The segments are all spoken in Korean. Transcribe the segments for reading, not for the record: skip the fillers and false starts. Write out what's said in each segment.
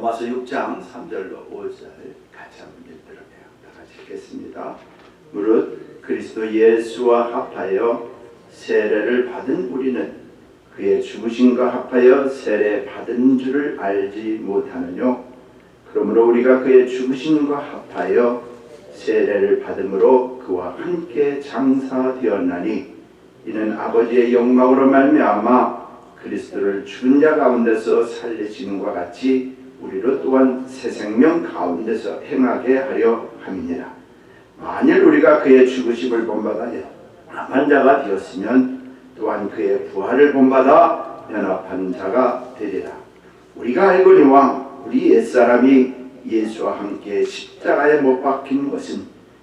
로마서 6장 3절로 5절 같이 한번 읽도록 해요. 다 같이 읽겠습니다. 무릇 그리스도 예수와 합하여 세례를 받은 우리는 그의 죽으심과 합하여 세례 받은 줄을 알지 못하느뇨. 그러므로 우리가 그의 죽으심과 합하여 세례를 받음으로 그와 함께 장사되었나니 이는 아버지의 영광으로 말미암아 그리스도를 죽은 자 가운데서 살리시는과 같이 우리로 또한 새 생명 가운데서 행하게 하려 함이니라. 만일 우리가 그의 죽으심을 본받아 연합한 자가 되었으면 또한 그의 부활을 본받아 연합한 자가 되리라. 우리가 알거니와 우리 옛사람이 예수와 함께 십자가에 못 박힌 것은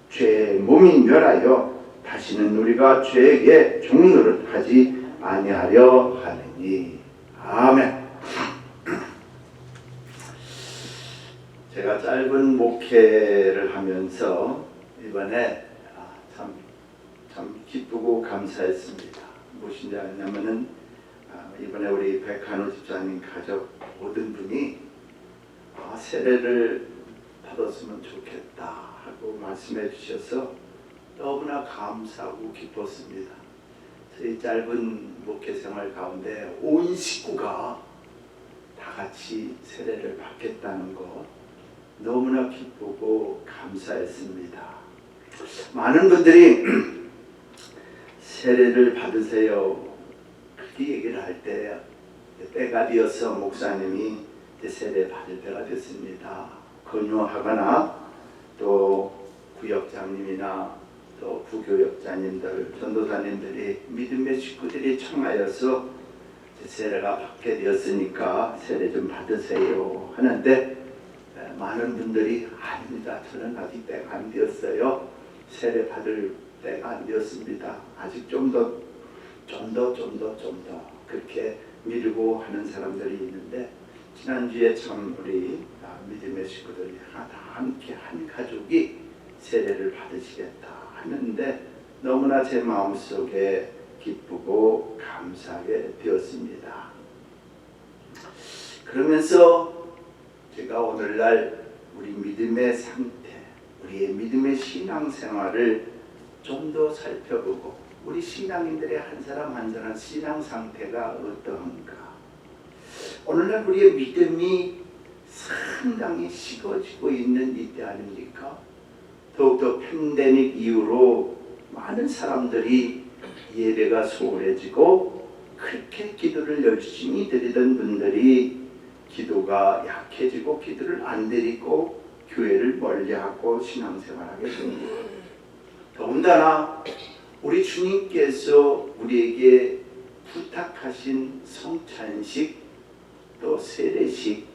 죄의 몸이 멸하여 다시는 우리가 죄에게 종노릇하지 아니하려 하느니. 아멘. 제가 짧은 목회를 하면서 이번에 참 기쁘고 감사했습니다. 무엇인지 아냐면은 이번에 우리 백한우 집사님 가족 모든 분이 세례를 받았으면 좋겠다 하고 말씀해 주셔서 너무나 감사하고 기뻤습니다. 저희 짧은 목회 생활 가운데 온 식구가 다 같이 세례를 받겠다는 것 너무나 기쁘고 감사했습니다. 많은 분들이 세례를 받으세요 그렇게 얘기를 할 때 때가 되어서 목사님이 세례 받을 때가 됐습니다 권유하거나 또 구역장님이나 또 부교역자님들 전도사님들이 믿음의 식구들이 청하여서 세례가 받게 되었으니까 세례 좀 받으세요 하는데 많은 분들이 아닙니다. 저는 아직 때가 안 되었어요. 세례 받을 때가 안 되었습니다. 아직 좀 더 그렇게 미루고 하는 사람들이 있는데 지난주에 참 우리 믿음의 식구들이 다 함께 한 가족이 세례를 받으시겠다 하는데 너무나 제 마음속에 기쁘고 감사하게 되었습니다. 그러면서 제가 오늘날 우리 믿음의 상태, 우리의 믿음의 신앙생활을 좀 더 살펴보고 우리 신앙인들의 한 사람 한 사람 신앙 상태가 어떠한가. 오늘날 우리의 믿음이 상당히 식어지고 있는 이때 아닙니까? 더욱더 팬데믹 이후로 많은 사람들이 예배가 소홀해지고 그렇게 기도를 열심히 드리던 분들이 기도가 약해지고 기도를 안 드리고 교회를 멀리하고 신앙생활하게 됩니다. 더군다나 우리 주님께서 우리에게 부탁하신 성찬식 또 세례식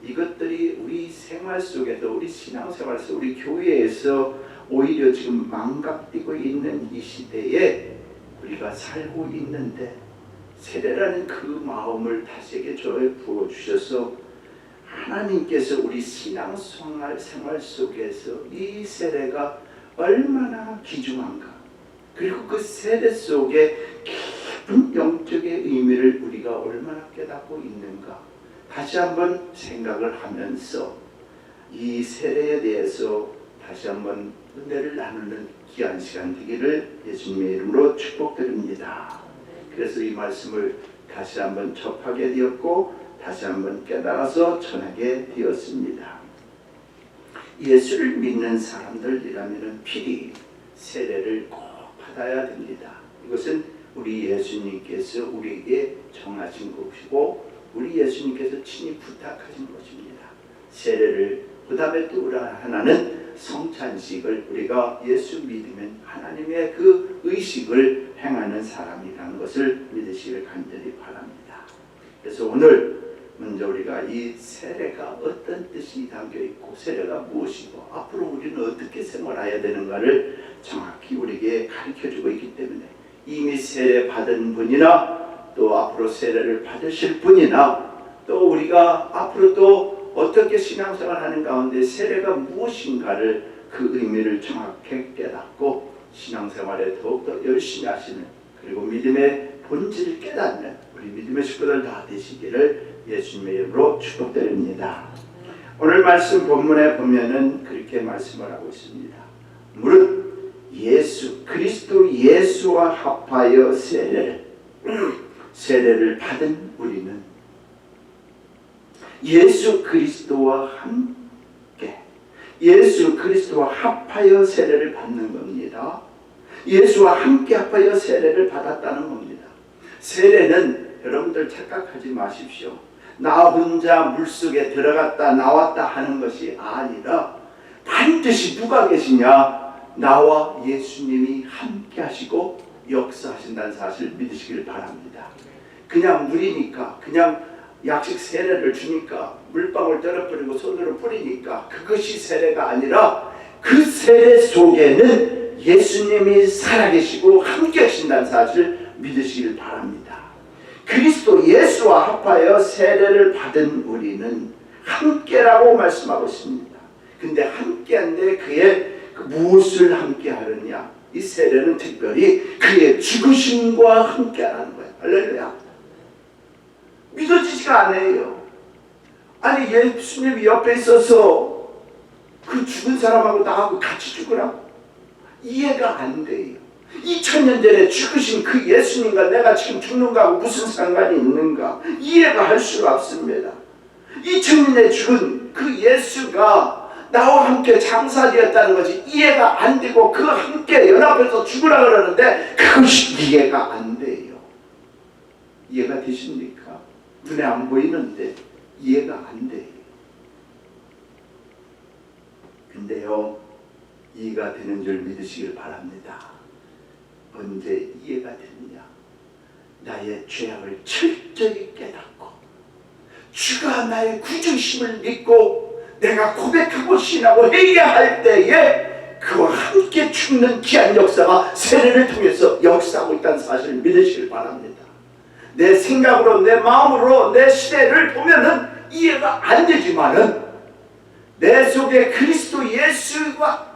이것들이 우리 생활 속에도 우리 신앙생활 속 우리 교회에서 오히려 지금 망각되고 있는 이 시대에 우리가 살고 있는데 세례라는 그 마음을 다시에게 저에 부어주셔서 하나님께서 우리 신앙생활 속에서 이 세례가 얼마나 귀중한가 그리고 그 세례 속에 깊은 영적의 의미를 우리가 얼마나 깨닫고 있는가 다시 한번 생각을 하면서 이 세례에 대해서 다시 한번 은혜를 나누는 귀한 시간 되기를 예수님의 이름으로 축복드립니다. 그래서 이 말씀을 다시 한번 접하게 되었고 다시 한번 깨달아서 전하게 되었습니다. 예수를 믿는 사람들이라면 필히 세례를 꼭 받아야 됩니다. 이것은 우리 예수님께서 우리에게 정하신 것이고 우리 예수님께서 친히 부탁하신 것입니다. 세례를 그 다음에 또 하나는 성찬식을 우리가 예수 믿으면 하나님의 그 의식을 행하는 사람이라는 것을 믿으시길 간절히 바랍니다. 그래서 오늘 먼저 우리가 이 세례가 어떤 뜻이 담겨있고 세례가 무엇이고 앞으로 우리는 어떻게 생활해야 되는가를 정확히 우리에게 가르쳐주고 있기 때문에 이미 세례 받은 분이나 또 앞으로 세례를 받으실 분이나 또 우리가 앞으로 또 어떻게 신앙생활하는 가운데 세례가 무엇인가를 그 의미를 정확히 깨닫고 신앙생활에 더욱더 열심히 하시는 그리고 믿음의 본질을 깨닫는 우리 믿음의 식구들 다 되시기를 예수님의 이름으로 축복드립니다. 오늘 말씀 본문에 보면은 그렇게 말씀을 하고 있습니다. 무릇 예수 그리스도 예수와 합하여 세례를 받은 우리는 예수 그리스도와 함께 예수 그리스도와 합하여 세례를 받는 겁니다. 예수와 함께 합하여 세례를 받았다는 겁니다. 세례는 여러분들 착각하지 마십시오. 나 혼자 물속에 들어갔다 나왔다 하는 것이 아니라 반드시 누가 계시냐? 나와 예수님이 함께 하시고 역사하신다는 사실을 믿으시길 바랍니다. 그냥 물이니까, 그냥 약식 세례를 주니까, 물방울 떨어뜨리고 손으로 뿌리니까 그것이 세례가 아니라 그 세례 속에는 예수님이 살아계시고 함께 하신다는 사실을 믿으시길 바랍니다. 그리스도 예수와 합하여 세례를 받은 우리는 함께라고 말씀하고 있습니다. 근데 함께한데 그의 무엇을 함께하느냐? 이 세례는 특별히 그의 죽으심과 함께하는 거예요. 할렐루야. 믿어지지가 않아요. 아니 예수님이 옆에 있어서 그 죽은 사람하고 나하고 같이 죽으라고? 이해가 안 돼요. 2000년 전에 죽으신 그 예수님과 내가 지금 죽는 거하고 무슨 상관이 있는가? 이해가 할 수가 없습니다. 2000년 전에 죽은 그 예수가 나와 함께 장사되었다는 것이 이해가 안 되고 그 함께 연합해서 죽으라 그러는데 그것이 이해가 안 돼요. 이해가 되십니까? 눈에 안 보이는데 이해가 안 돼요. 근데요, 이해가 되는 줄 믿으시길 바랍니다. 언제 이해가 되느냐? 나의 죄악을 철저히 깨닫고 주가 나의 구주심을 믿고 내가 고백하고 신하고 회개할 때에 그와 함께 죽는 귀한 역사가 세례를 통해서 역사하고 있다는 사실을 믿으시길 바랍니다. 내 생각으로 내 마음으로 내 시대를 보면은 이해가 안 되지만은 내 속에 그리스도 예수가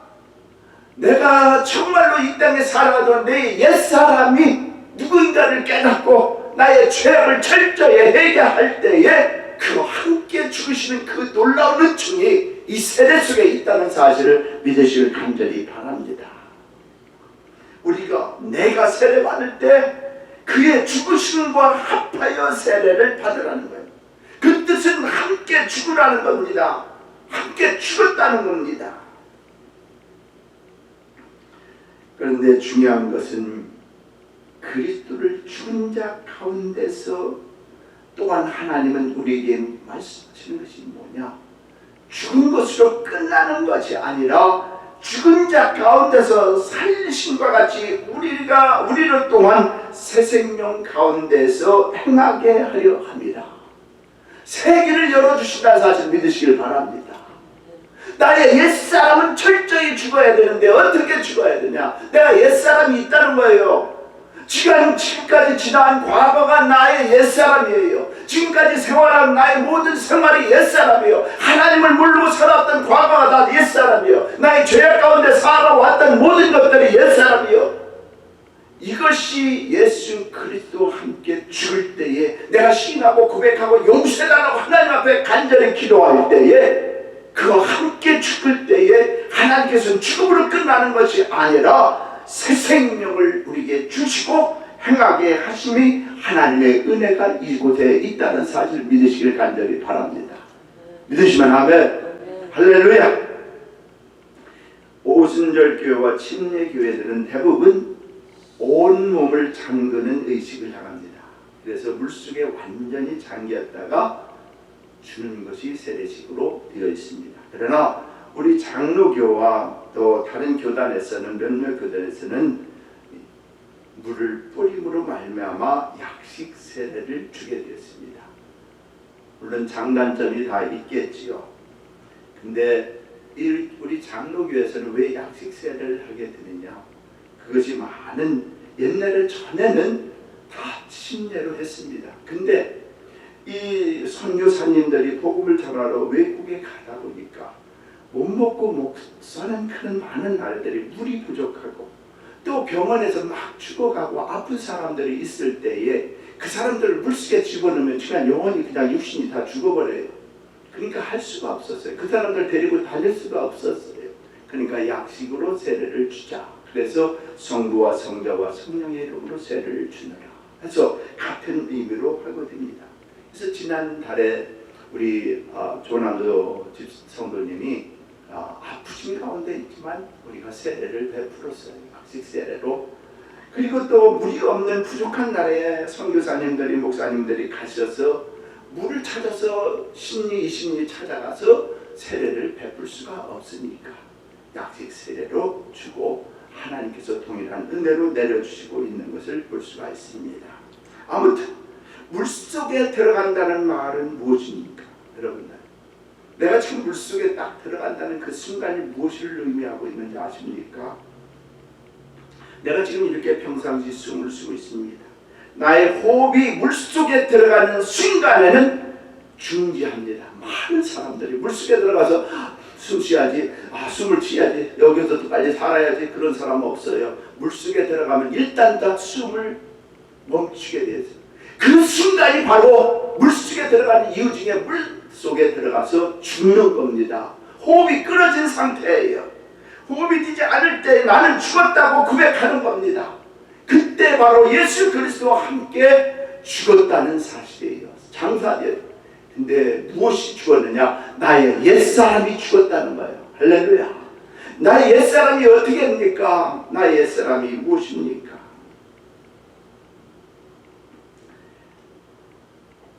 내가 정말로 이 땅에 살아가던 내 옛사람이 누구인가를 깨닫고 나의 죄악을 철저히 회개할 때에 그와 함께 죽으시는 그 놀라운 은총이 이 세례 속에 있다는 사실을 믿으시길 간절히 바랍니다. 우리가 내가 세례 받을 때 그의 죽으심과 합하여 세례를 받으라는 거예요. 그 뜻은 함께 죽으라는 겁니다. 함께 죽었다는 겁니다. 그런데 중요한 것은 그리스도를 죽은 자 가운데서 또한 하나님은 우리에게 말씀하시는 것이 뭐냐? 죽은 것으로 끝나는 것이 아니라 죽은 자 가운데서 살리심과 같이 우리를 또한 새 생명 가운데서 행하게 하려 합니다. 세계를 열어주신다는 사실 믿으시길 바랍니다. 나의 옛사람은 철저히 죽어야 되는데 어떻게 죽어야 되냐? 내가 옛사람이 있다는 거예요. 지금까지 지난 과거가 나의 옛사람이에요. 지금까지 생활한 나의 모든 생활이 옛사람이에요. 하나님을 모르고 살았던 과거가 다 옛사람이에요. 나의 죄악 가운데 살아왔던 모든 것들이 옛사람이에요. 이것이 예수 그리스도와 함께 죽을 때에 내가 시인하고 고백하고 용서해달라고 하나님 앞에 간절히 기도할 때에 그와 함께 죽을 때에 하나님께서는 죽음으로 끝나는 것이 아니라 새 생명을 우리에게 주시고 행하게 하심이 하나님의 은혜가 이곳에 있다는 사실을 믿으시길 간절히 바랍니다. 믿으시면 아멘. 할렐루야. 오순절 교회와 침례 교회들은 대부분 온몸을 잠그는 의식을 향합니다. 그래서 물속에 완전히 잠겼다가 주는 것이 세례식으로 되어 있습니다. 그러나 우리 장로교와 또 다른 교단에서는 몇몇 교단에서는 물을 뿌림으로 말미암아 약식 세례를 주게 되었습니다. 물론 장단점이 다 있겠지요. 근데 우리 장로교에서는 왜 약식 세례를 하게 되느냐? 그것이 많은 옛날에 전에는 다 침례로 했습니다. 근데 이 선교사님들이 복음을 전하러 외국에 가다 보니까 못 먹고 못 사는 그런 많은 날들이 물이 부족하고 또 병원에서 막 죽어가고 아픈 사람들이 있을 때에 그 사람들을 물속에 집어넣으면 그냥 영원히 그냥 육신이 다 죽어버려요. 그러니까 할 수가 없었어요. 그 사람들 데리고 다닐 수가 없었어요. 그러니까 약식으로 세례를 주자. 그래서 성부와 성자와 성령의 이름으로 세례를 주느라. 그래서 같은 의미로 하거든요. 그래서 지난달에 우리 조남도 성도님이 아프신 가운데 있지만 우리가 세례를 베풀었어요. 약식 세례로. 그리고 또 물이 없는 부족한 나라에 선교사님들이 목사님들이 가셔서 물을 찾아서 10리 20리 찾아가서 세례를 베풀 수가 없으니까 약식 세례로 주고 하나님께서 동일한 은혜로 내려주시고 있는 것을 볼 수가 있습니다. 아무튼 물속에 들어간다는 말은 무엇입니까? 여러분들, 내가 지금 물속에 딱 들어간다는 그 순간이 무엇을 의미하고 있는지 아십니까? 내가 지금 이렇게 평상시 숨을 쉬고 있습니다. 나의 호흡이 물속에 들어가는 순간에는 중지합니다. 많은 사람들이 물속에 들어가서 숨 쉬어야지, 숨을 쉬어야지, 여기서도 빨리 살아야지, 그런 사람 없어요. 물속에 들어가면 일단 다 숨을 멈추게 돼서 그 순간이 바로 물속에 들어가는 이유 중에 물속에 들어가서 죽는 겁니다. 호흡이 끊어진 상태예요. 호흡이 되지 않을 때 나는 죽었다고 고백하는 겁니다. 그때 바로 예수 그리스도와 함께 죽었다는 사실이에요. 장사돼요. 근데 무엇이 죽었느냐? 나의 옛사람이 죽었다는 거예요. 할렐루야. 나의 옛사람이 어떻게 됩니까? 나의 옛사람이 무엇입니까?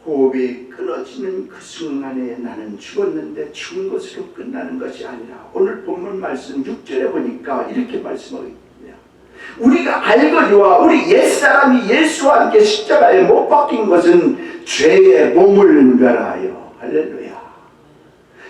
호흡이 끊어지는 그 순간에 나는 죽었는데 죽은 것으로 끝나는 것이 아니라 오늘 본문 말씀 6절에 보니까 이렇게 말씀하고 있습니다. 우리가 알거니와 우리 옛사람이 예수와 함께 십자가에 못 박힌 것은 죄의 몸을 멸하여. 할렐루야.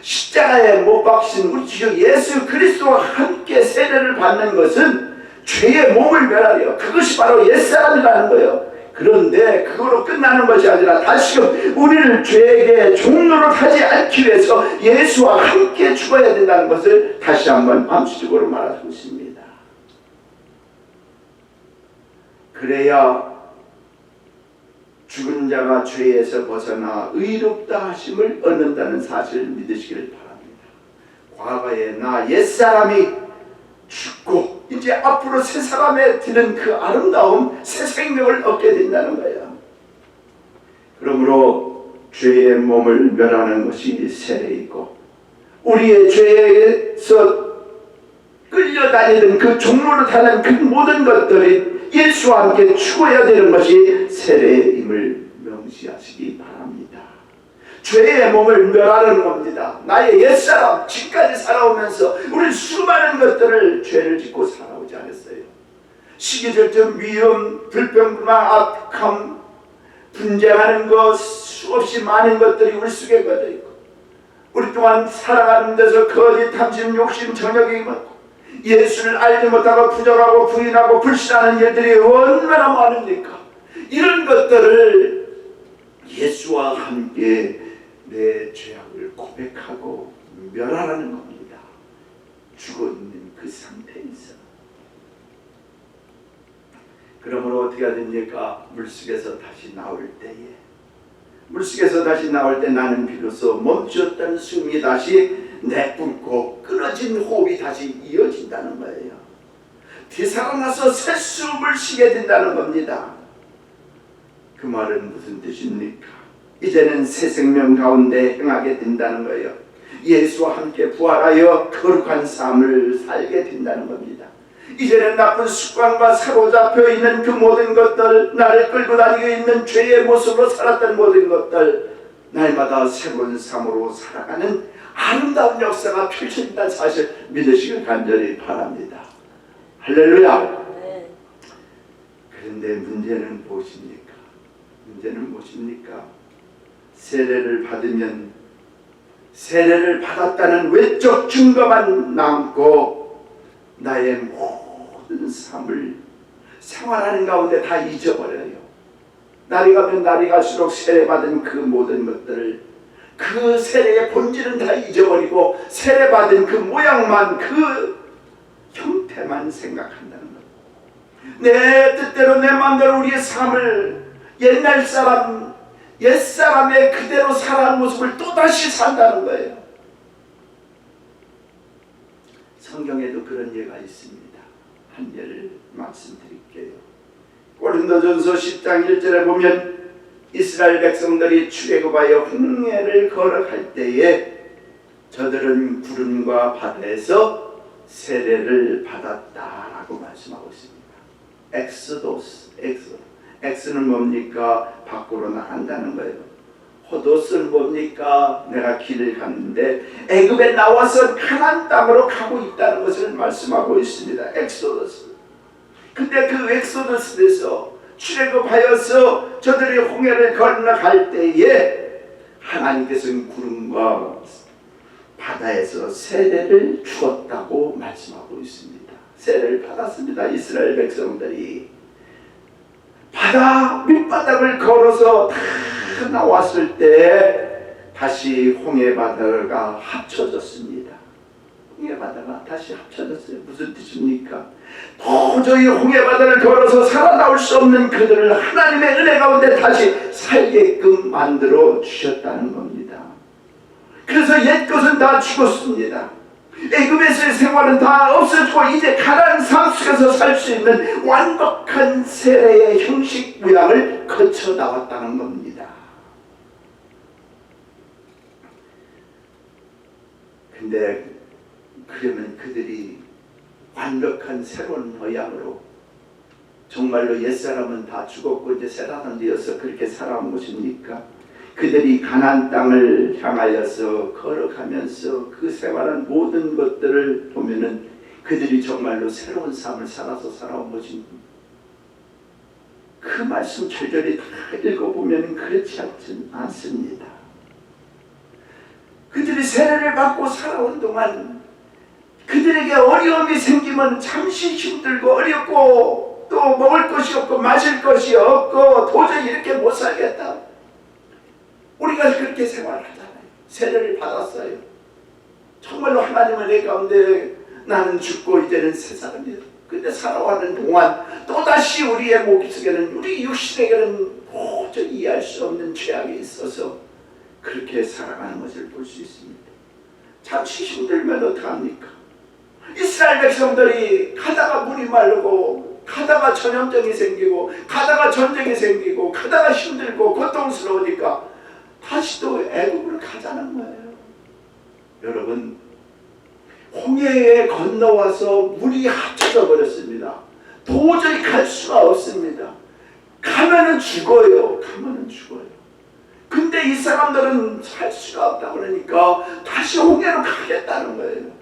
십자가에 못 박힌 우리 주 예수 그리스도와 함께 세례를 받는 것은 죄의 몸을 멸하여. 그것이 바로 옛사람이라는 거예요. 그런데 그거로 끝나는 것이 아니라 다시금 우리를 죄의 종로로 하지 않기 위해서 예수와 함께 죽어야 된다는 것을 다시 한번 암시적으로 말하고 있습니다. 그래야 죽은 자가 죄에서 벗어나 의롭다 하심을 얻는다는 사실을 믿으시기를 바랍니다. 과거에 나 옛사람이 죽고 이제 앞으로 새 사람에 드는 그 아름다움, 새 생명을 얻게 된다는 거예요. 그러므로 죄의 몸을 멸하는 것이 세례이고 우리의 죄에서 끌려다니던 그 종로를 타는 그 모든 것들이 예수와 함께 죽어야 되는 것이 세례임을 명시하시기 바랍니다. 죄의 몸을 멸하는 겁니다. 나의 옛사람, 지금까지 살아오면서 우리는 수많은 것들을 죄를 짓고 살아오지 않았어요. 시기절정, 위험, 불평불만, 악함, 분쟁하는 것, 수없이 많은 것들이 우리 속에 걷어 있고 우리 또한 살아가는 데서 거짓, 탐심, 욕심, 정욕이 많고 예수를 알지 못하고 부정하고 부인하고 불신하는 일들이 얼마나 많습니까? 이런 것들을 예수와 함께 내 죄악을 고백하고 멸하라는 겁니다. 죽어있는 그 상태에서. 그러므로 어떻게 해야 됩니까? 물속에서 다시 나올 때에, 물속에서 다시 나올 때 나는 비로소 멈추었던 숨이 다시 내뿜고 끊어진 호흡이 다시 이어진다는 거예요. 되살아나서 새 숨을 쉬게 된다는 겁니다. 그 말은 무슨 뜻입니까? 이제는 새 생명 가운데 행하게 된다는 거예요. 예수와 함께 부활하여 거룩한 삶을 살게 된다는 겁니다. 이제는 나쁜 습관과 사로잡혀 있는 그 모든 것들, 나를 끌고 다니고 있는 죄의 모습으로 살았던 모든 것들, 날마다 새로운 삶으로 살아가는 아름다운 역사가 펼쳐진다는 사실 믿으시길 간절히 바랍니다. 할렐루야. 그런데 문제는 무엇입니까? 문제는 무엇입니까? 세례를 받으면 세례를 받았다는 외적 증거만 남고 나의 모든 삶을 생활하는 가운데 다 잊어버려요. 날이 가면 날이 갈수록 세례받은 그 모든 것들을, 그 세례의 본질은 다 잊어버리고 세례받은 그 모양만, 그 형태만 생각한다는 것. 내 뜻대로 내 마음대로 우리의 삶을 옛날 사람, 옛사람의 그대로 살아가는 모습을 또다시 산다는 거예요. 성경에도 그런 예가 있습니다. 한 예를 말씀드릴게요. 고린도전서 10장 1절에 보면 이스라엘 백성들이 출애굽하여 홍해를 걸어갈 때에 저들은 구름과 바다에서 세례를 받았다라고 말씀하고 있습니다. 엑스도스, 엑스는 뭡니까? 밖으로 나간다는 거예요. 호도스는 뭡니까? 내가 길을 갔는데 애굽에 나와서 가나안 땅으로 가고 있다는 것을 말씀하고 있습니다. 엑소더스. 근데 그 엑소더스에서 출애굽하여서 저들이 홍해를 건너갈 때에 하나님께서는 구름과 바다에서 세례를 주었다고 말씀하고 있습니다. 세례를 받았습니다. 이스라엘 백성들이 바다 밑바닥을 걸어서 다 나왔을 때 다시 홍해 바다가 합쳐졌습니다. 홍해 바다가 다시 합쳐졌어요. 무슨 뜻입니까? 도저히 홍해 바다를 걸어서 살아나올 수 없는 그들을 하나님의 은혜 가운데 다시 살게끔 만들어 주셨다는 겁니다. 그래서 옛것은 다 죽었습니다. 애굽에서의 생활은 다 없어지고 이제 가나안 상속에서 살 수 있는 완벽한 세례의 형식 모양을 거쳐 나왔다는 겁니다. 근데 그러면 그들이 완벽한 새로운 모양으로 정말로 옛사람은 다 죽었고 이제 새 사람 되어서 그렇게 살아온 것입니까? 그들이 가나안 땅을 향하여서 걸어가면서 그 생활한 모든 것들을 보면은 그들이 정말로 새로운 삶을 살아서 살아온 것입니다. 그 말씀 절절히 다 읽어보면 그렇지 않습니다. 그들이 세례를 받고 살아온 동안 그들에게 어려움이 생기면 잠시 힘들고 어렵고 또 먹을 것이 없고 마실 것이 없고 도저히 이렇게 못 살겠다. 우리가 그렇게 생활하잖아요. 세례를 받았어요. 정말로 하나님의 내 가운데 나는 죽고 이제는 새 사람이에요. 근데 살아가는 동안 또다시 우리의 목속에는 우리 육신에게는 도저히 이해할 수 없는 죄악이 있어서 그렇게 살아가는 것을 볼 수 있습니다. 잠시 힘들면 어떡합니까? 이스라엘 백성들이 가다가 물이 마르고 가다가 전염병이 생기고 가다가 전쟁이 생기고 가다가 힘들고 고통스러우니까 다시 또 애굽으로 가자는 거예요. 여러분, 홍해에 건너와서 물이 합쳐져 버렸습니다. 도저히 갈 수가 없습니다. 가면은 죽어요. 근데 이 사람들은 살 수가 없다 그러니까 다시 홍해로 가겠다는 거예요.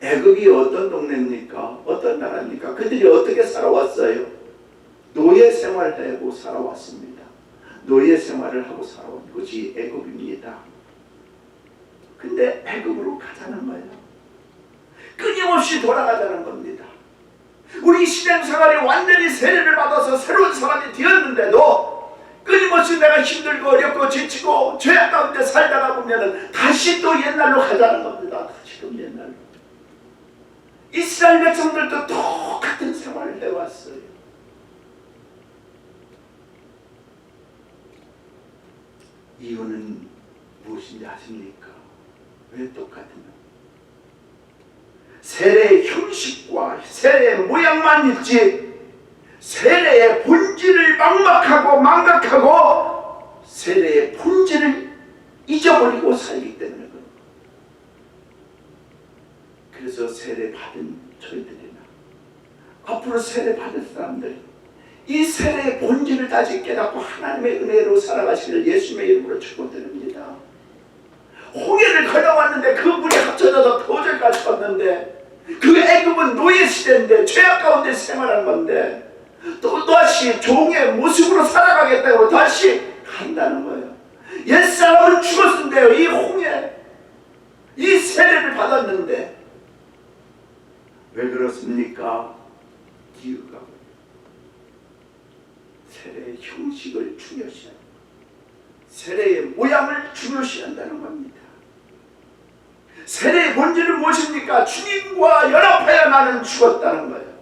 애굽이 어떤 동네입니까? 어떤 나라입니까? 그들이 어떻게 살아왔어요? 노예 생활하고 살아왔습니다. 노예 생활을 하고 살아온 곳이 애굽입니다. 근데 애굽으로 가자는 거예요. 끊임없이 돌아가자는 겁니다. 우리 신앙생활이 완전히 세례를 받아서 새로운 사람이 되었는데도 끊임없이 내가 힘들고 어렵고 지치고 죄악 가운데 살다가 보면은 다시 또 옛날로 가자는 겁니다. 다시금 옛날로. 이스라엘 백성들도 똑같은 생활을 해왔어요. 이유는 무엇인지 아십니까? 왜 똑같은가? 세례의 형식과 세례의 모양만 있지 세례의 본질을 망각하고 세례의 본질을 잊어버리고 살기 때문에 그렇습니다. 그래서 세례 받은 저희들이나 앞으로 세례 받을 사람들이 이 세례의 본질을 다시 깨닫고 하나님의 은혜로 살아가시길 예수님의 이름으로 축원드립니다. 홍해를 걸어왔는데 그 물이 합쳐져서 도저까지 쳤는데 그 애굽은 노예 시대인데 죄악 가운데 생활한 건데 또 다시 종의 모습으로 살아가겠다고 다시 간다는 거예요. 옛사람은 죽었는데요. 이 홍해 이 세례를 받았는데 왜 그렇습니까? 이유가 세례의 형식을 중요시한다. 세례의 모양을 중요시한다는 겁니다. 세례의 본질은 무엇입니까? 주님과 연합하여 나는 죽었다는 거예요.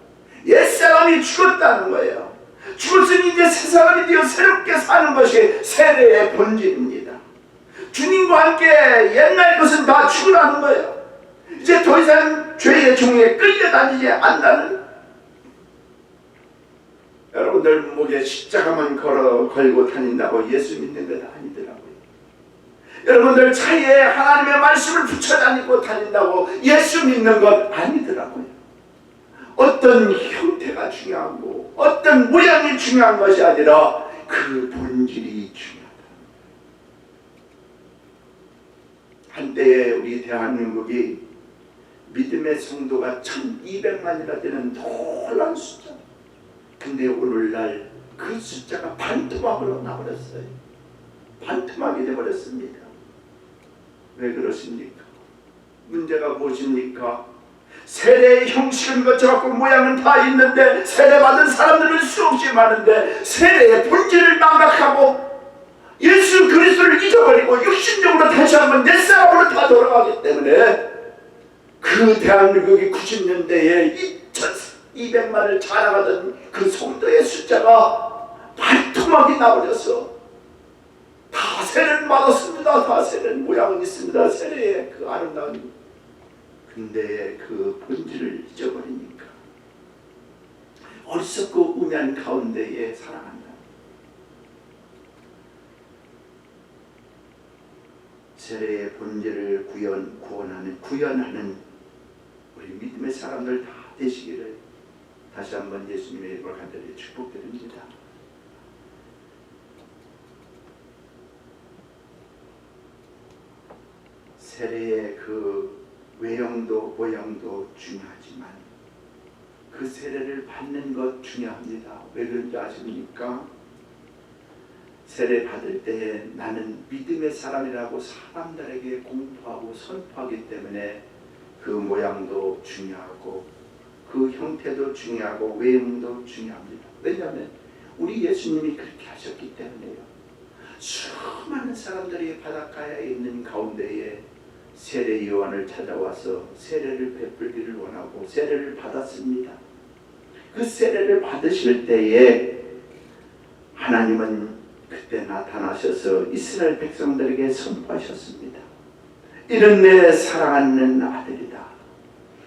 옛사람이 죽었다는 거예요. 죽었으니 이제 새 사람이 되어 새롭게 사는 것이 세례의 본질입니다. 주님과 함께 옛날 것은 다 죽으라는 거예요. 이제 더 이상 죄의 종에 끌려다니지 않는다는. 여러분들 목에 십자가만 걸고 다닌다고 예수 믿는 것 아니더라고요. 여러분들 차에 하나님의 말씀을 붙여 다니고 다닌다고 예수 믿는 것 아니더라고요. 어떤 형태가 중요하고 어떤 모양이 중요한 것이 아니라 그 본질이 중요하다. 한때에 우리 대한민국이 믿음의 성도가 1200만이나 되는 놀라운 숫자. 근데 오늘날 그 숫자가 반토막으로 나버렸어요. 반토막이 되어버렸습니다. 왜 그러십니까? 문제가 무엇입니까? 세례의 형식은 거쳐갖고 모양은 다 있는데 세례받은 사람들은 수없이 많은데 세례의 본질을 망각하고 예수 그리스도를 잊어버리고 육신적으로 다시 한번 옛사람으로 다 돌아가기 때문에 그 대한민국이 90년대에 2200만을 자랑하던 그 성도의 숫자가 반토막이 나버려서 다 세례를 받았습니다. 다 세례는 모양은 있습니다. 세례의 그 아름다운. 근데 그 본질을 잊어버리니까 어리석고 우매한 가운데에 살아간다. 세례의 본질을 구현하는 우리 믿음의 사람들 다 되시기를 다시 한번 예수님의 이름으로 간절히 축복드립니다. 세례의 그 외형도 모양도 중요하지만 그 세례를 받는 것 중요합니다. 왜 그런지 아십니까? 세례 받을 때에 나는 믿음의 사람이라고 사람들에게 공포하고 선포하기 때문에 그 모양도 중요하고 그 형태도 중요하고 외형도 중요합니다. 왜냐하면 우리 예수님이 그렇게 하셨기 때문에요. 수많은 사람들이 바닷가에 있는 가운데에 세례 요한을 찾아와서 세례를 베풀기를 원하고 세례를 받았습니다. 그 세례를 받으실 때에 하나님은 그때 나타나셔서 이스라엘 백성들에게 선포하셨습니다. 이는 내 사랑하는 아들이다.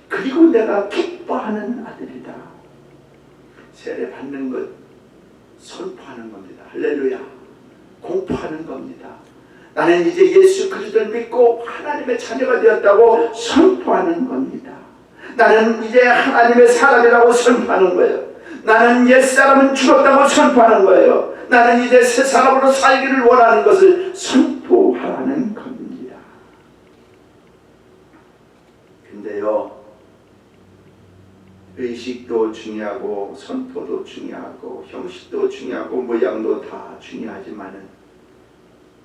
그리고 내가 기뻐하는 아들이다. 세례 받는 것 선포하는 겁니다. 할렐루야. 공포하는 겁니다. 나는 이제 예수 그리스도를 믿고 하나님의 자녀가 되었다고 선포하는 겁니다. 나는 이제 하나님의 사람이라고 선포하는 거예요. 나는 옛사람은 죽었다고 선포하는 거예요. 나는 이제 새 사람으로 살기를 원하는 것을 선포하라는 겁니다. 근데요, 의식도 중요하고 선포도 중요하고 형식도 중요하고 모양도 다 중요하지만은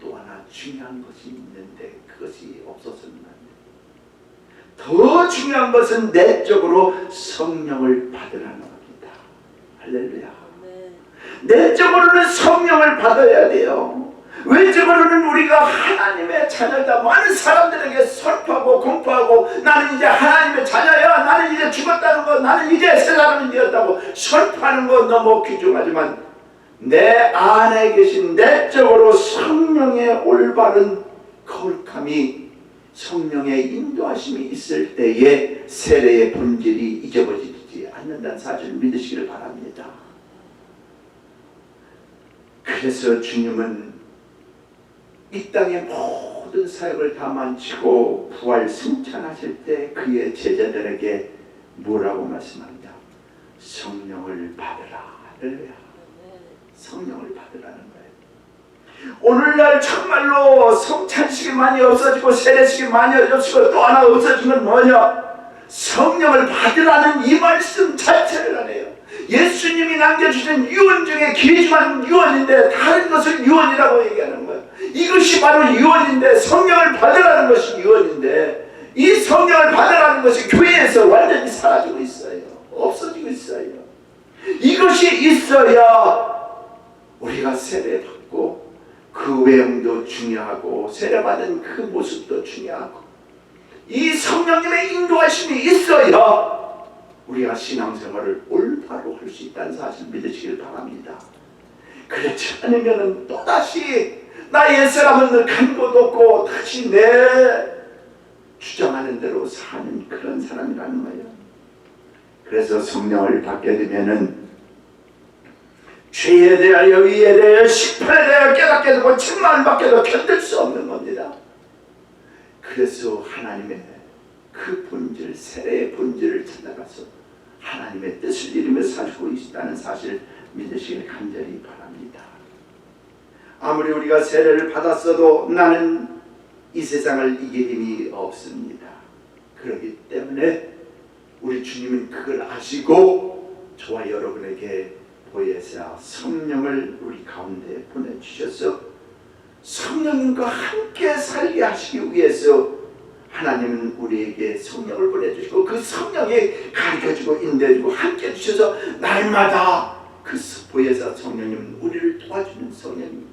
또 하나 중요한 것이 있는데 그것이 없어서는 안 돼요. 더 중요한 것은 내적으로 성령을 받으라는 겁니다. 할렐루야. 내적으로는 성령을 받아야 돼요. 외적으로는 우리가 하나님의 자녀다 많은 사람들에게 선포하고 공포하고 나는 이제 하나님의 자녀야, 나는 이제 죽었다는 거, 나는 이제 새 사람이 되었다고 선포하는 거 너무 귀중하지만 내 안에 계신 내적으로 성령의 올바른 거룩함이 성령의 인도하심이 있을 때에 세례의 본질이 잊어버리지 않는다는 사실을 믿으시기를 바랍니다. 그래서 주님은 이 땅의 모든 사역을 다 마치고 부활 승천하실 때 그의 제자들에게 뭐라고 말씀합니다. 성령을 받으라. 할렐루야. 성령을 받으라는 거예요. 오늘날 정말로 성찬식이 많이 없어지고 세례식이 많이 없어지고 또 하나 없어진 건 뭐냐? 성령을 받으라는 이 말씀 자체를 안 해요. 예수님이 남겨주신 유언 중에 귀중한 유언인데 다른 것을 유언이라고 얘기하는 거예요. 이것이 바로 유언인데 성령을 받으라는 것이 유언인데 이 성령을 받으라는 것이 교회에서 완전히 사라지고 있어요. 없어지고 있어요. 이것이 있어야 우리가 세례받고 그 외형도 중요하고 세례받은 그 모습도 중요하고 이 성령님의 인도하심이 있어야 우리가 신앙생활을 올바로 할 수 있다는 사실 믿으시길 바랍니다. 그렇지 않으면 또다시 나 옛사람은 간 곳 없고 다시 내 주장하는 대로 사는 그런 사람이라는 거예요. 그래서 성령을 받게 되면은 죄에 대하여 의에 대하여 심판에 대하여 깨닫게 되고 책망을 받게도 견딜 수 없는 겁니다. 그래서 하나님의 그 본질, 세례의 본질을 찾아가서 하나님의 뜻을 이루며 살고 있다는 사실 믿으시길 간절히 바랍니다. 아무리 우리가 세례를 받았어도 나는 이 세상을 이길 힘이 없습니다. 그렇기 때문에 우리 주님은 그걸 아시고 저와 여러분에게 보혜사 성령을 우리 가운데 보내주셔서 성령님과 함께 살게 하시기 위해서 하나님은 우리에게 성령을 보내주시고 그 성령이 가르쳐주고 인도해주고 함께 해주셔서 날마다 그 보혜사 성령님은 우리를 도와주는 성령입니다.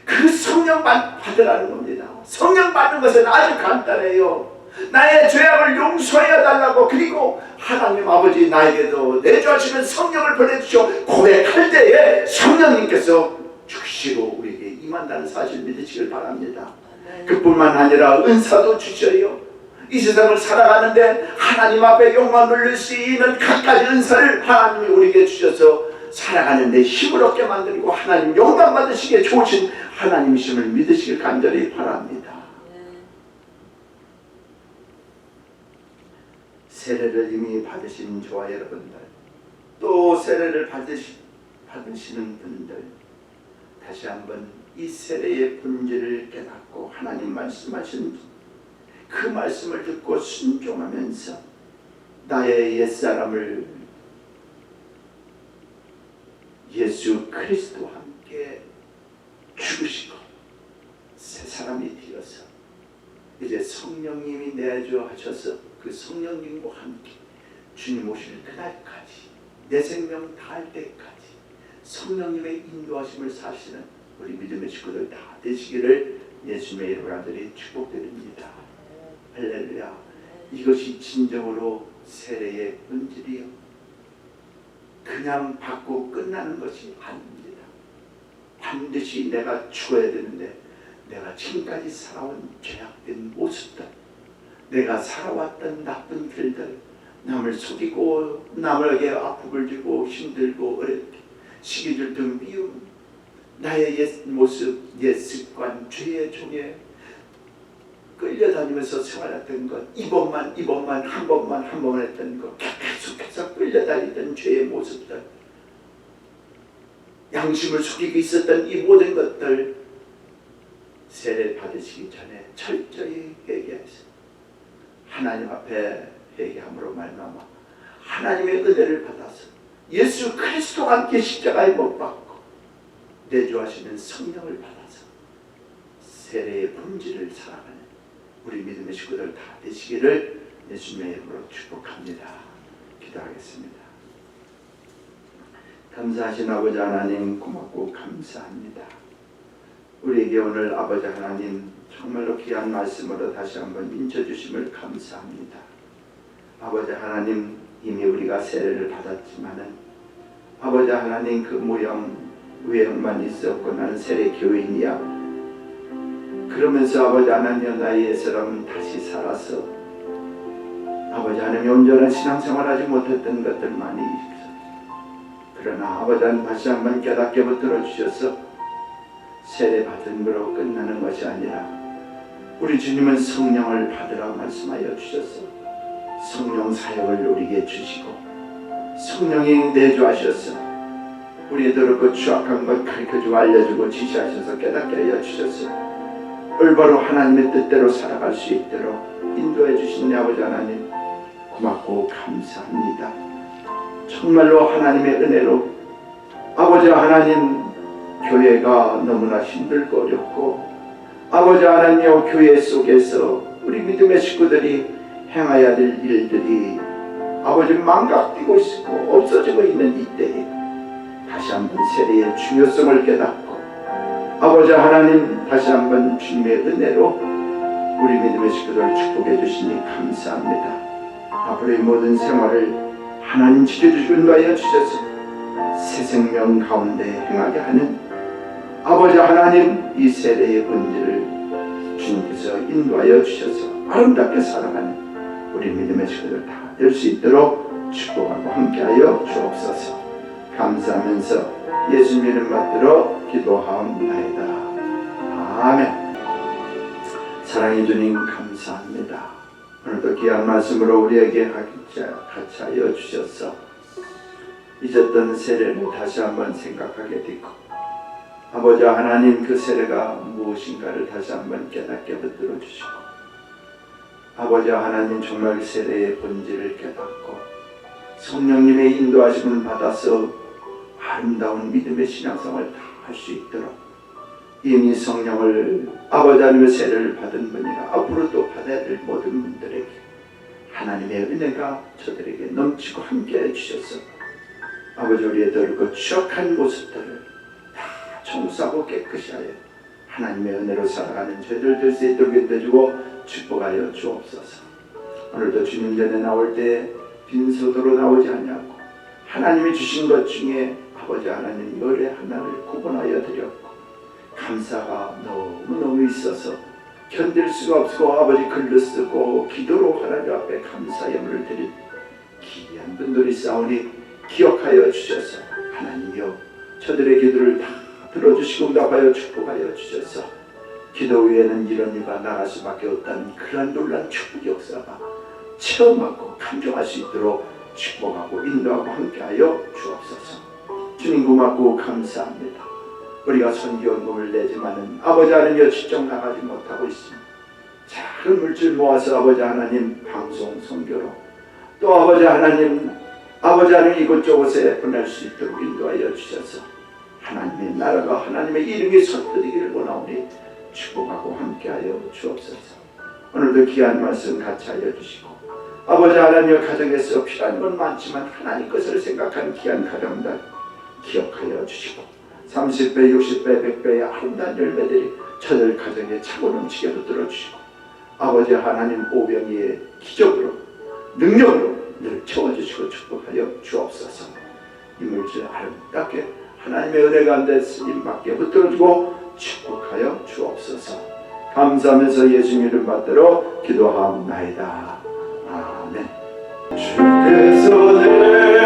그 성령만 받으라는 겁니다. 성령 받는 것은 아주 간단해요. 나의 죄악을 용서해 달라고, 그리고 하나님 아버지 나에게도 내주하시는 성령을 보내주시고 고백할 때에 성령님께서 주시고 우리에게 임한다는 사실 믿으시길 바랍니다. 그뿐만 아니라 은사도 주셔요. 이 세상을 살아가는데 하나님 앞에 영광 돌릴 수 있는 갖가지 은사를 하나님이 우리에게 주셔서 살아가는 데 힘을 얻게 만들고 하나님 영광 받으시기에 좋으신 하나님이심을 믿으시길 간절히 바랍니다. 세례를 이미 받으신 저와 여러분들, 또 세례를 받으시는 분들, 다시 한번 이 세례의 본질을 깨닫고 하나님 말씀하신 그 말씀을 듣고 순종하면서 나의 옛사람을 예수 그리스도와 함께 죽으시고 새 사람이 되어서 이제 성령님이 내주하셔서 그 성령님과 함께 주님 오실 그날까지 내 생명 다할 때까지 성령님의 인도하심을 사시는 우리 믿음의 식구들 다 되시기를 예수님의 이름으로 간절히 축복드립니다. 할렐루야. 이것이 진정으로 세례의 본질이요, 그냥 받고 끝나는 것이 아닙니다. 반드시 내가 죽어야 되는데 내가 지금까지 살아온 죄악된 모습들, 내가 살아왔던 나쁜 길들, 남을 속이고 남에게 아픔을 주고 힘들고 어렵게 시기를 등 미움, 나의 옛 모습, 옛 습관, 죄의 종에 끌려다니면서 생활했던 것, 이번만 한 번만 했던 것, 계속해서 끌려다니던 죄의 모습들, 양심을 속이고 있었던 이 모든 것들 세례 받으시기 전에 철저히 회개해서 하나님 앞에 회개함으로 말미암아 하나님의 은혜를 받아서 예수 그리스도와 함께 십자가에 못 박고 내주하시는 성령을 받아서 세례의 본질을 살아가는 우리 믿음의 식구들 다 되시기를 예수님의 이름으로 축복합니다. 기도하겠습니다. 감사하신 아버지 하나님, 고맙고 감사합니다. 우리에게 오늘 아버지 하나님 정말로 귀한 말씀으로 다시 한번 인쳐주심을 감사합니다. 아버지 하나님, 이미 우리가 세례를 받았지만은 아버지 하나님 그 모형 외형만 있었고 나는 세례 교인이야, 그러면서 아버지 하나님 나의 옛사람은 다시 살아서 아버지 하나님 온전한 신앙생활하지 못했던 것들 많이 있어. 그러나 아버지 하나님 다시 한번 깨닫게 붙들어 주셔서 세례 받은 거로 끝나는 것이 아니라 우리 주님은 성령을 받으라 말씀하여 주셔서 성령 사역을 우리에게 주시고 성령이 내주하셔서 우리의 그 추악한 것 가르쳐주고 알려주고 지시하셔서 깨닫게 하여 주셔서 올바로 하나님의 뜻대로 살아갈 수 있도록 인도해 주신 아버지 하나님 고맙고 감사합니다. 정말로 하나님의 은혜로 아버지 하나님 교회가 너무나 힘들고 어렵고 아버지 하나님 교회 속에서 우리 믿음의 식구들이 행해야 될 일들이 아버지 망각되고 있고 없어지고 있는 이때에 다시 한번 세례의 중요성을 깨닫고 아버지 하나님 다시 한번 주님의 은혜로 우리 믿음의 식구들을 축복해 주시니 감사합니다. 앞으로의 모든 생활을 하나님 지켜주시고 인도하여 주셔서 새 생명 가운데 행하게 하는 아버지 하나님, 이 세례의 본질을 주님께서 인도하여 주셔서 아름답게 살아가는 우리 믿음의 식구들 다 될 수 있도록 축복하고 함께하여 주옵소서. 감사하면서 예수님 이름 받들어 기도하옵나이다. 아멘. 사랑의 주님 감사합니다. 오늘도 귀한 말씀으로 우리에게 같이 하여 주셔서 잊었던 세례를 다시 한번 생각하게 되고, 아버지 하나님, 그 세례가 무엇인가를 다시 한번 깨닫게 붙들어 주시고, 아버지 하나님, 정말 세례의 본질을 깨닫고 성령님의 인도하심을 받아서 아름다운 믿음의 신앙생활을 다 할 수 있도록, 이미 성령을 아버지 하나님의 세례를 받은 분이나 앞으로 또 받아야 될 모든 분들에게 하나님의 은혜가 저들에게 넘치고 함께해 주셔서 아버지, 우리의 더럽고 추악한 모습들을 다 청소하고 깨끗이 하여 하나님의 은혜로 살아가는 저희들 될 수 있도록 인도해주고 축복하여 주옵소서. 오늘도 주님 전에 나올 때 빈소도로 나오지 아니하고 하나님이 주신 것 중에 아버지 하나님 열의 하나를 구분하여 드렸고, 감사가 너무너무 있어서 견딜 수가 없고 아버지 글로 쓰고 기도로 하나님 앞에 감사 예물을 드린 귀한 분들이 싸우니 기억하여 주셔서 하나님이여, 저들의 기도를 다 들어주시고 응답하여 축복하여 주셔서 기도 위에는 이런 이가 나갈 수밖에 없다는 그러한 놀라운 축복 역사가 체험하고 감정할 수 있도록 축복하고 인도하고 함께하여 주옵소서. 주님 고맙고 감사합니다. 우리가 선기원금을 내지만은 아버지 하나님 직접 나가지 못하고 있습니다. 작은 물질 모아서 아버지 하나님 방송 선교로, 또 아버지 하나님 이곳저곳에 보낼 수 있도록 인도하여 주셔서 하나님의 나라가 하나님의 이름이 선포되기를 원하오니 축복하고 함께하여 주옵소서. 오늘도 귀한 말씀 같이 하여 주시고, 아버지 하나님의 가정에서 필요한 건 많지만 하나님 것을 생각하는 귀한 가정들 기억하여 주시고, 30배, 60배, 100배의 아름다운 열매들이 저들 가정에 차고 넘치게 붙들어 주시고, 아버지 하나님 오병이의 기적으로 능력으로 늘 채워주시고 축복하여 주옵소서. 이 물질 아름답게 하나님의 은혜 가운데 쓰임받게 붙들어주고 축복하여 주옵소서. 감사하면서 예수님 이름 받들어 기도하옵나이다. 아멘. 주께서 내게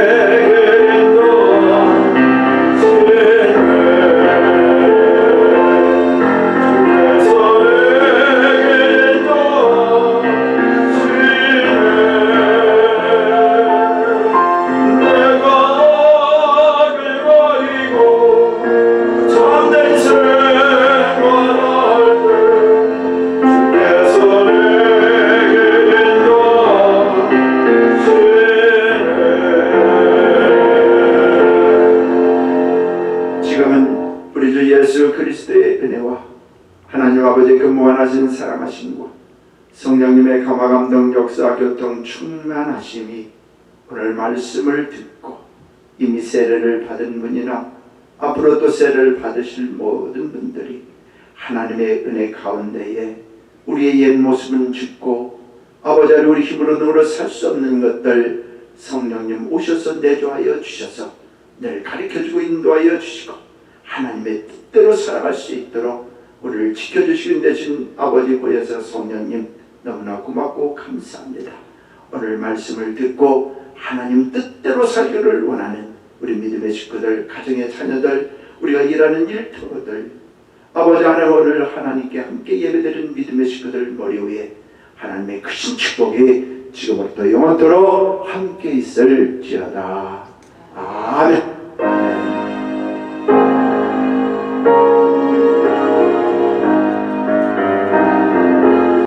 무한하신 사랑하심과 성령님의 감화감동 역사 교통 충만하심이 오늘 말씀을 듣고 이미 세례를 받은 분이나 앞으로 또 세례를 받으실 모든 분들이 하나님의 은혜 가운데에 우리의 옛 모습은 죽고 아버지 우리 힘으로 능으로 살 수 없는 것들 성령님 오셔서 내조하여 주셔서 늘 가르쳐주고 인도하여 주시고 하나님의 뜻대로 살아갈 수 있도록 우리를 지켜주시는 대신 아버지 보혜사 성령님 너무나 고맙고 감사합니다. 오늘 말씀을 듣고 하나님 뜻대로 살기를 원하는 우리 믿음의 식구들, 가정의 자녀들, 우리가 일하는 일터들, 아버지 하나님 오늘 하나님께 함께 예배드리는 믿음의 식구들 머리 위에 하나님의 크신 축복이 지금부터 영원토록 함께 있을지어다. 아멘.